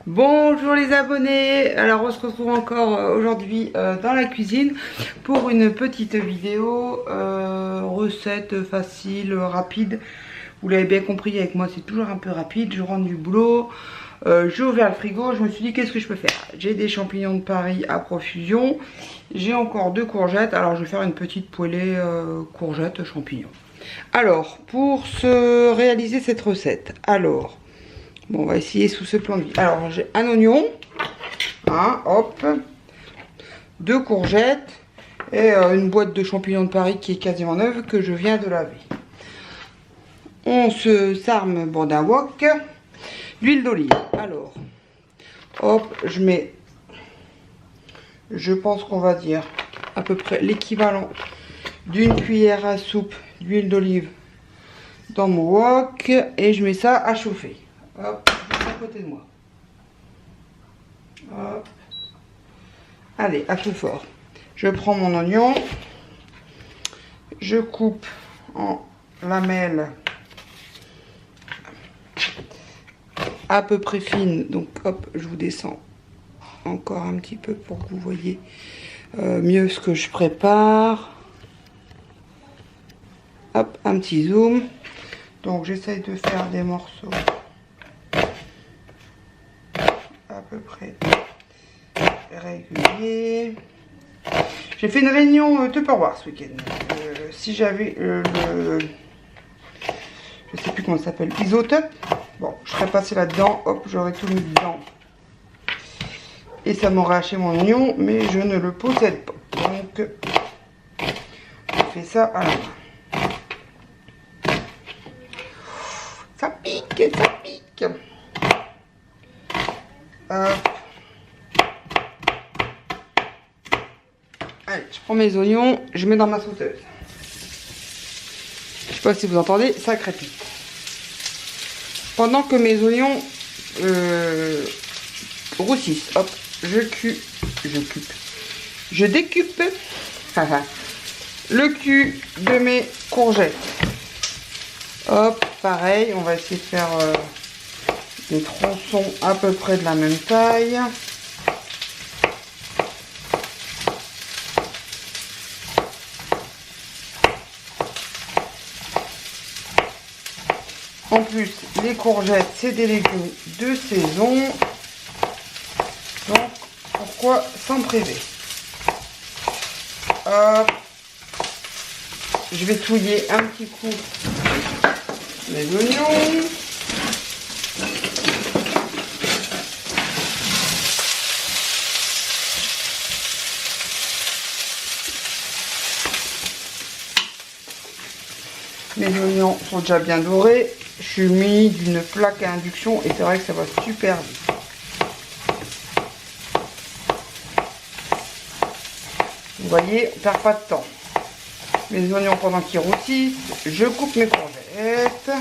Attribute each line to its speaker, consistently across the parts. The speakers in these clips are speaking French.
Speaker 1: Bonjour les abonnés, alors on se retrouve encore aujourd'hui dans la cuisine pour une petite vidéo recette facile, rapide. Vous l'avez bien compris, avec moi c'est toujours un peu rapide. Je rentre du boulot, j'ai ouvert le frigo, je me suis dit qu'est-ce que je peux faire. J'ai des champignons de Paris à profusion, j'ai encore 2 courgettes, alors je vais faire une petite poêlée courgettes champignons. Alors pour se réaliser cette recette, alors bon, on va essayer sous ce plan de vue. Alors, j'ai un oignon, hop, 2 courgettes et une boîte de champignons de Paris qui est quasiment neuve que je viens de laver. On se s'arme d'un wok, l'huile d'olive. Alors, hop, je mets, je pense qu'on va dire à peu près l'équivalent d'une cuillère à soupe d'huile d'olive dans mon wok et je mets ça à chauffer. Hop, juste à côté de moi. Hop. Allez, à feu fort. Je prends mon oignon. Je coupe en lamelles à peu près fines. Donc, hop, je vous descends encore un petit peu pour que vous voyez mieux ce que je prépare. Hop, un petit zoom. Donc, j'essaye de faire des morceaux à peu près régulier. J'ai fait une réunion Tupperware ce week-end. Si j'avais je sais plus comment ça s'appelle, isotope. Bon, je serais passé là-dedans, hop, j'aurais tout mis dedans. Et ça m'aurait haché mon oignon, mais je ne le possède pas. Donc, je fais ça à la main. Ça pique, ça pique. Hop. Allez, je prends mes oignons, je mets dans ma sauteuse. Je sais pas si vous entendez, ça crépite. Pendant que mes oignons roussissent, hop, je décupe le cul de mes courgettes. Hop, pareil, on va essayer de faire des tronçons à peu près de la même taille. En plus, les courgettes, c'est des légumes de saison. Donc, pourquoi s'en priver? Hop. Je vais touiller un petit coup les oignons. Mes oignons sont déjà bien dorés. Je suis mis d'une plaque à induction et c'est vrai que ça va super vite. Vous voyez, on perd pas de temps. Mes oignons pendant qu'ils rôtissent, je coupe mes courgettes.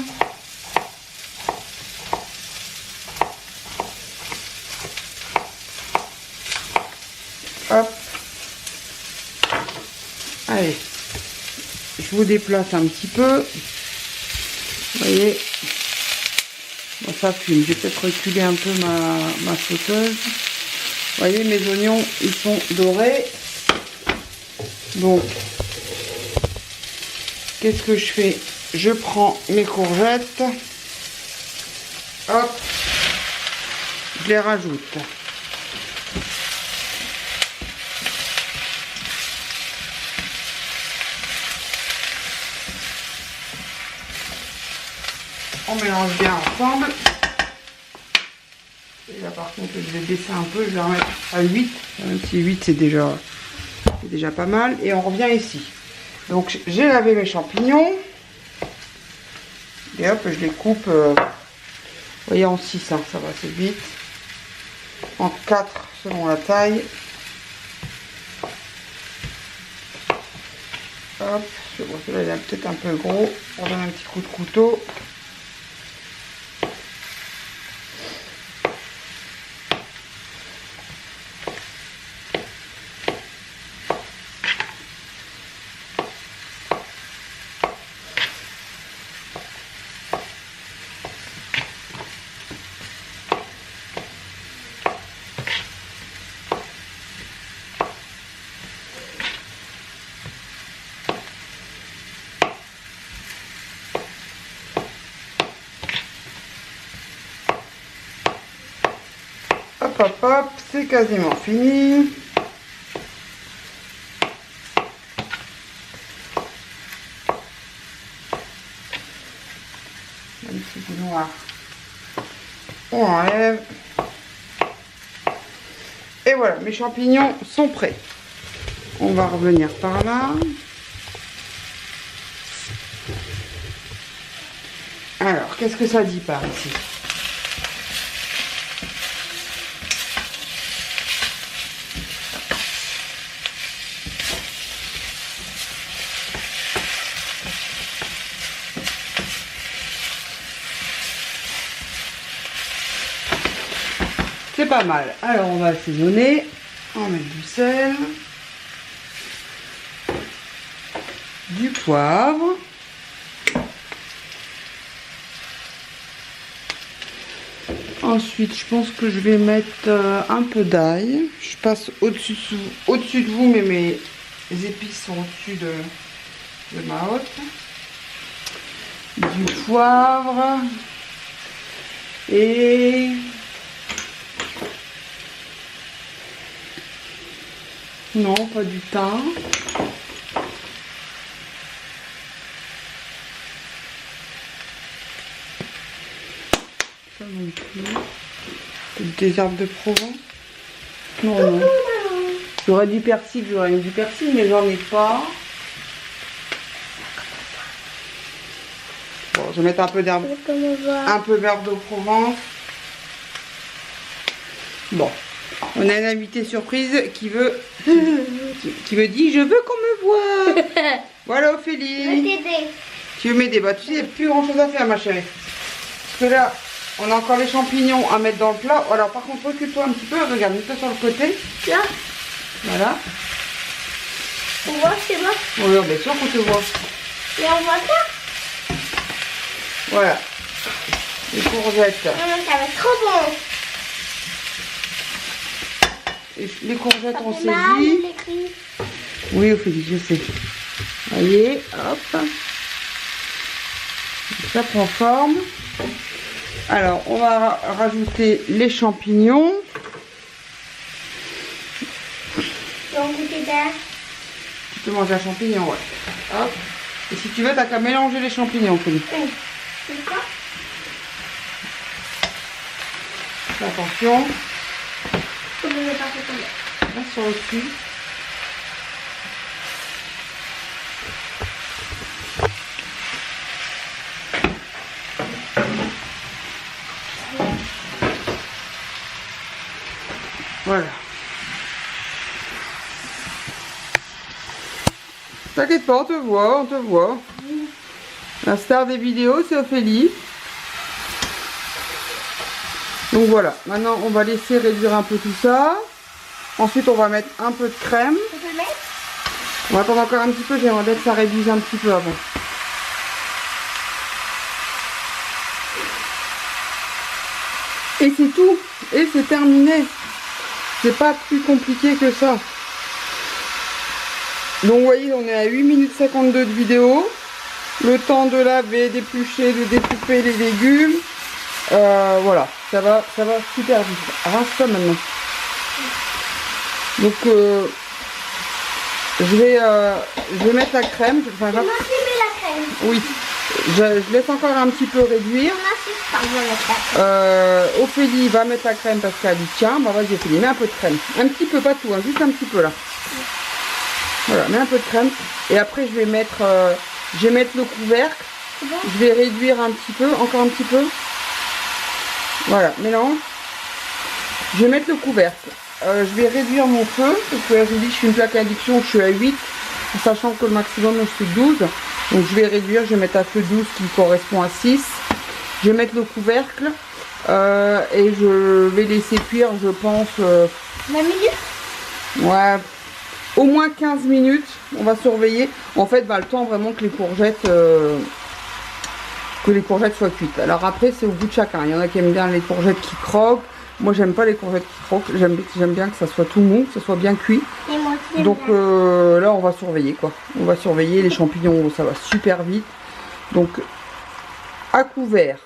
Speaker 1: Hop. Allez. Je vous déplace un petit peu. Vous voyez, bon, ça fume. Je vais peut-être reculer un peu ma sauteuse. Vous voyez, mes oignons, ils sont dorés. Donc, qu'est-ce que je fais? Je prends mes courgettes. Hop. Je les rajoute. On mélange bien ensemble. Et là par contre je vais baisser un peu, je vais remettre à 8. Même si 8 c'est déjà pas mal. Et on revient ici. Donc j'ai lavé mes champignons. Et hop, je les coupe vous voyez en 6, hein, ça va assez vite. En 4 selon la taille. Hop, je vois que là il est peut-être un peu gros. On donne un petit coup de couteau. Hop, hop, hop, c'est quasiment fini. Même si c'est noir. On enlève. Et voilà, mes champignons sont prêts. On va revenir par là. Alors, qu'est-ce que ça dit par ici? C'est pas mal. Alors, on va assaisonner. On va mettre du sel. Du poivre. Ensuite, je pense que je vais mettre un peu d'ail. Je passe au-dessus de vous, mais mes épices sont au-dessus de ma hotte. Du poivre. Et... non, pas du thym. Ça non plus. Des herbes de Provence. Non, non. J'aurais du persil, j'aurais mis du persil, mais j'en ai pas. Bon, je vais mettre un peu d'herbe. Un peu d'herbe de Provence. Bon. On a une invitée surprise qui veut... qui me dit, je veux qu'on me voie. Voilà, Ophélie.
Speaker 2: Je vais t'aider.
Speaker 1: Tu veux m'aider? Bah, tu sais, il n'y a plus grand chose à faire, ma chérie. Parce que là, on a encore les champignons à mettre dans le plat. Alors, par contre, recule-toi un petit peu. Regarde, mets-toi sur le côté.
Speaker 2: Là.
Speaker 1: Voilà.
Speaker 2: On voit, c'est bon.
Speaker 1: Oui, bien sûr qu'on te voit.
Speaker 2: Et on voit ça.
Speaker 1: Voilà. Les courgettes.
Speaker 2: Ça va être trop bon.
Speaker 1: Et les courgettes, on
Speaker 2: fait mal,
Speaker 1: saisit.
Speaker 2: l'écrit.
Speaker 1: Oui, Ophélie, je sais. Allez, hop. Ça prend forme. Alors, on va rajouter les champignons.
Speaker 2: Tu vas goûter d'air.
Speaker 1: Tu peux manger un champignon, ouais. Hop. Et si tu veux, t'as qu'à mélanger les champignons, Ophélie.
Speaker 2: Oui. C'est quoi?
Speaker 1: Attention.
Speaker 2: Faut que je ne pas fait tomber.
Speaker 1: Là, sur le dessus. Voilà. T'inquiète pas, on te voit, on te voit. La star des vidéos, c'est Ophélie. Donc voilà, maintenant on va laisser réduire un peu tout ça. Ensuite on va mettre un peu de crème.
Speaker 2: On peut le mettre?
Speaker 1: On va attendre encore un petit peu, j'aimerais bien que ça réduise un petit peu avant. Et c'est tout, et c'est terminé. C'est pas plus compliqué que ça. Donc vous voyez, on est à 8 minutes 52 de vidéo. Le temps de laver, d'éplucher, de découper les légumes. Voilà, ça va super vite. Rince-toi maintenant. Donc je vais mettre la crème. Enfin,
Speaker 2: On a filmé la crème.
Speaker 1: oui, je laisse encore un petit peu réduire.
Speaker 2: On insiste pas, on va mettre la crème.
Speaker 1: Ophélie va mettre la crème parce qu'elle dit tiens, bah vas-y Ophélie, mets un peu de crème. Un petit peu, pas tout, hein, juste un petit peu là. Voilà, mets un peu de crème. Et après je vais mettre le couvercle.
Speaker 2: Bon.
Speaker 1: Je vais réduire un petit peu, encore un petit peu. Voilà, mélange. Je vais mettre le couvercle. Je vais réduire mon feu, parce que là je vous dis que je suis une plaque à induction, je suis à 8, sachant que le maximum je suis 12. Donc je vais réduire, je vais mettre à feu 12 qui correspond à 6. Je vais mettre le couvercle et je vais laisser cuire, je pense,
Speaker 2: 20 minutes.
Speaker 1: ouais, au moins 15 minutes. On va surveiller. En fait, le temps vraiment que les courgettes soient cuites. Alors après, c'est au goût de chacun. Il y en a qui aiment bien les courgettes qui croquent. Moi, j'aime pas les courgettes qui croquent. J'aime bien que ça soit tout mou, que ça soit bien cuit.
Speaker 2: Et moi aussi,
Speaker 1: Donc là, on va surveiller quoi. On va surveiller les champignons. Ça va super vite. Donc à couvert,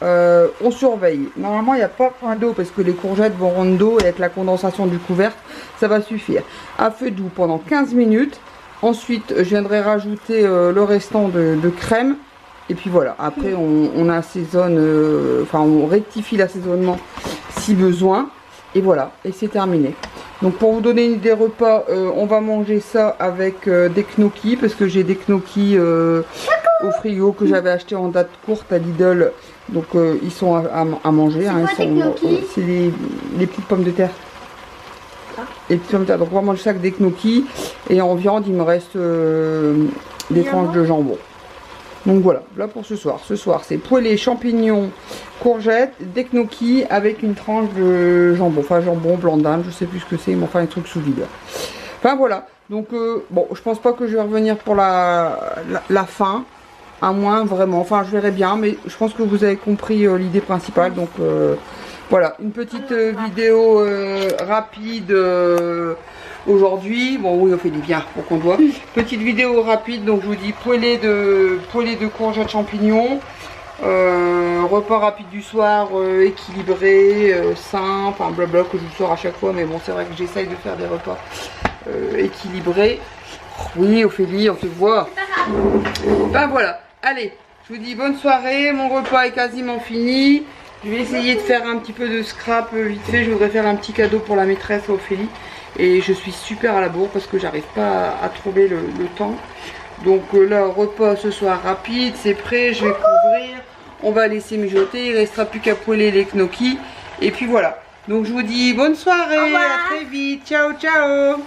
Speaker 1: on surveille. Normalement il n'y a pas plein d'eau parce que les courgettes vont rendre d'eau et avec la condensation du couvercle ça va suffire. À feu doux pendant 15 minutes. Ensuite je viendrai rajouter le restant de crème. Et puis voilà, après on assaisonne, enfin on rectifie l'assaisonnement si besoin. Et voilà, et c'est terminé. Donc pour vous donner une idée repas, on va manger ça avec des gnocchis. Parce que j'ai des gnocchis au frigo que j'avais acheté en date courte à Lidl. Donc ils sont à manger. C'est les petites pommes de terre. Les petites pommes de terre. Donc on va manger ça avec des gnocchis. Et en viande il me reste des tranches de jambon. Donc voilà, là pour ce soir. Ce soir, c'est poêlé, champignons, courgettes, des gnocchis avec une tranche de jambon. Enfin, jambon, blanc d'âne, je sais plus ce que c'est, mais enfin, un truc sous vide. Enfin, voilà. Donc, bon, je pense pas que je vais revenir pour la fin. À moins, vraiment. Enfin, je verrai bien, mais je pense que vous avez compris l'idée principale. Donc, voilà. Une petite vidéo rapide. Aujourd'hui, bon oui on fait du bien pour qu'on doit. Petite vidéo rapide, donc je vous dis poêlée de courgettes champignons. Repas rapide du soir, équilibré, sain, enfin blabla que je vous sors à chaque fois, mais bon c'est vrai que j'essaye de faire des repas équilibrés. Oui Ophélie, on te voit. Ben voilà, allez, je vous dis bonne soirée, mon repas est quasiment fini. Je vais essayer de faire un petit peu de scrap vite fait, je voudrais faire un petit cadeau pour la maîtresse Ophélie. Et je suis super à la bourre parce que j'arrive pas à trouver le temps. Donc là, repas ce soir rapide, c'est prêt, je vais couvrir. On va laisser mijoter, il ne restera plus qu'à poêler les gnocchis. Et puis voilà. Donc je vous dis bonne soirée, à très vite, ciao ciao.